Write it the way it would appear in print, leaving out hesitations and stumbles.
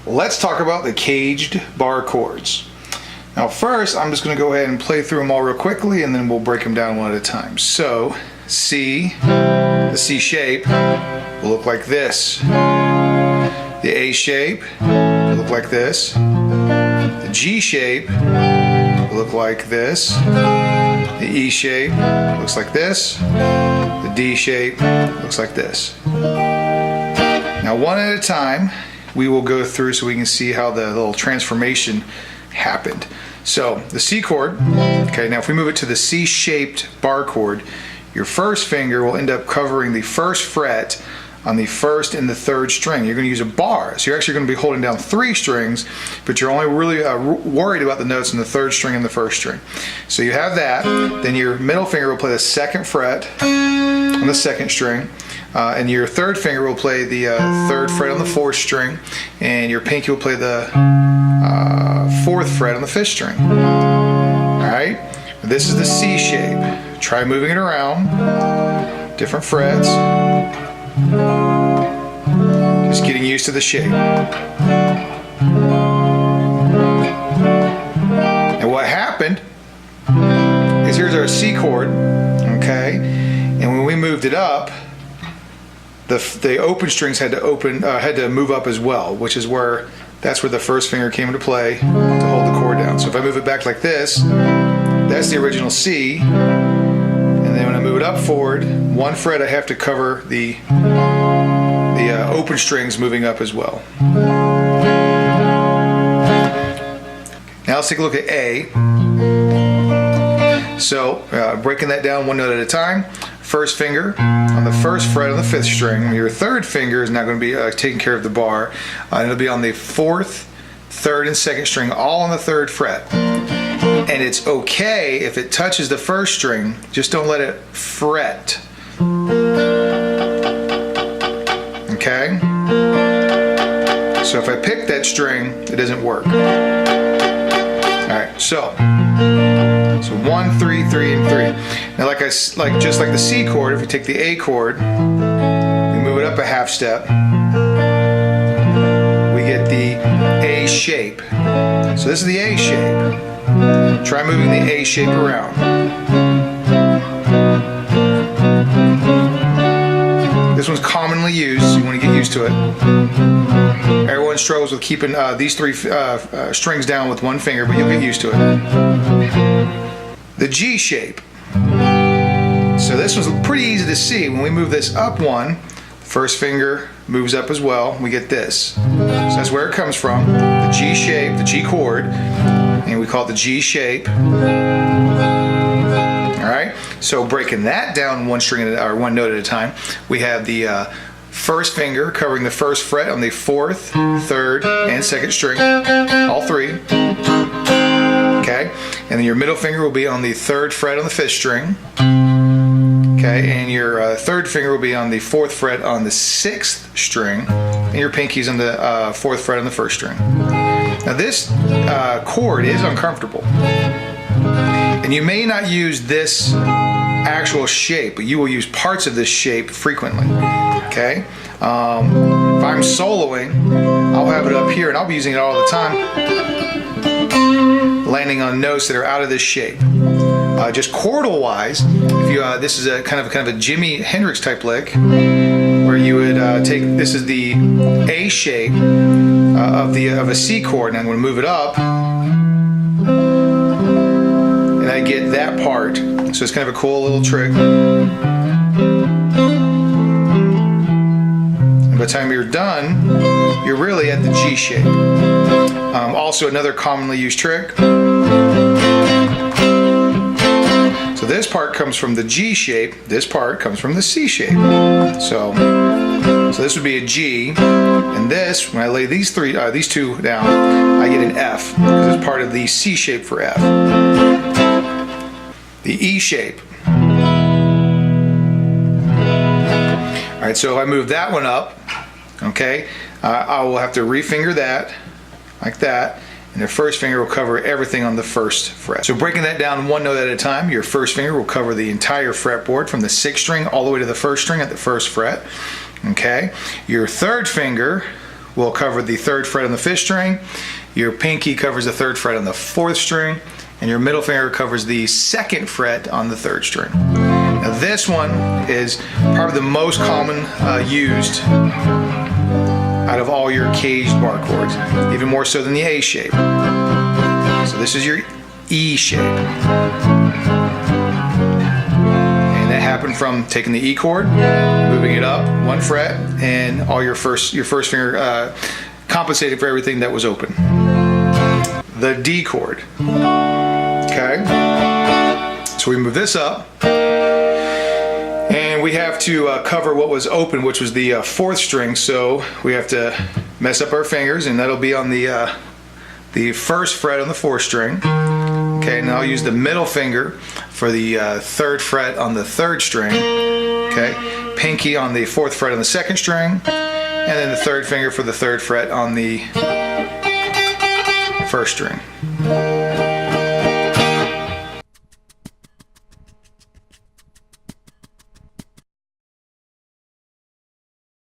let's talk about the caged bar chords. Now first, I'm just going to go ahead and play through them all real quickly, and then we'll break them down one at a time. So, C, the C shape will look like this. The A shape will look like this. The G shape will look like this. The E shape looks like this. The D shape looks like this. Now one at a time, we will go through so we can see how the little transformation happened. So the C chord, okay, now if we move it to the C-shaped bar chord, your first finger will end up covering the first fret on the first and the third string. You're going to use a bar, so you're actually going to be holding down 3 strings, but you're only really worried about the notes in the third string and the first string. So you have that, then your middle finger will play the second fret on the second string, and your third finger will play the third fret on the fourth string, and your pinky will play the fourth fret on the fifth string. Alright, this is the C shape. Try moving it around, different frets. Just getting used to the shape. And what happened is here's our C chord, okay? And when we moved it up, the open strings had to move up as well, which is that's where the first finger came into play to hold the chord down. So if I move it back like this, that's the original C. And then when I move it up forward, 1 fret I have to cover the open strings moving up as well. Now let's take a look at A. So breaking that down 1 note at a time. First finger on the first fret on the 5th string. Your third finger is now going to be taking care of the bar. It'll be on the 4th, 3rd, and 2nd string, all on the 3rd fret. And it's okay if it touches the first string, just don't let it fret. Okay? So if I pick that string, it doesn't work. Alright, so 1, 3, 3, and 3. Now just like the C chord, if we take the A chord, we move it up a half step, we get the A shape. So this is the A shape. Try moving the A shape around. This one's commonly used, so you want to get used to it. Everyone struggles with keeping these 3 strings down with 1 finger, but you'll get used to it. The G shape. So this was pretty easy to see. When we move this up 1, the first finger moves up as well. We get this. So that's where it comes from. The G shape, the G chord, and we call it the G shape. Alright, so breaking that down 1 note at a time, we have the first finger covering the first fret on the 4th, 3rd, and 2nd string, all 3. Okay, and then your middle finger will be on the 3rd fret on the 5th string. Okay, and your 3rd finger will be on the 4th fret on the 6th string, and your pinky's on the 4th fret on the 1st string. Now this chord is uncomfortable, and you may not use this actual shape, but you will use parts of this shape frequently. Okay, if I'm soloing, I'll have it up here, and I'll be using it all the time, landing on notes that are out of this shape. Just chordal wise, if you this is a kind of a Jimi Hendrix type lick, where you would take, this is the A shape of a C chord, and I'm going to move it up, and I get that part. So it's kind of a cool little trick. And by the time you're done, you're really at the G shape. Also another commonly used trick. So this part comes from the G shape, this part comes from the C shape. So this would be a G, and this, when I lay these 2 down, I get an F, because it's part of the C shape for F. The E shape. Alright, so if I move that one up, okay, I will have to refinger that, like that, and the first finger will cover everything on the first fret. So breaking that down 1 note at a time, your first finger will cover the entire fretboard from the 6th string all the way to the 1st string at the 1st fret. Okay, your 3rd finger will cover the 3rd fret on the 5th string, your pinky covers the 3rd fret on the 4th string, and your middle finger covers the 2nd fret on the 3rd string. Now this one is probably the most common used out of all your caged bar chords, even more so than the A shape. So this is your E shape. And that happened from taking the E chord, moving it up 1 fret, and all your first finger compensated for everything that was open. The D chord. Okay? So we move this up. And we have to cover what was open, which was the 4th string, so we have to mess up our fingers, and that'll be on the 1st fret on the 4th string. Okay, now I'll use the middle finger for the 3rd fret on the 3rd string. Okay, pinky on the 4th fret on the 2nd string, and then the 3rd finger for the 3rd fret on the 1st string.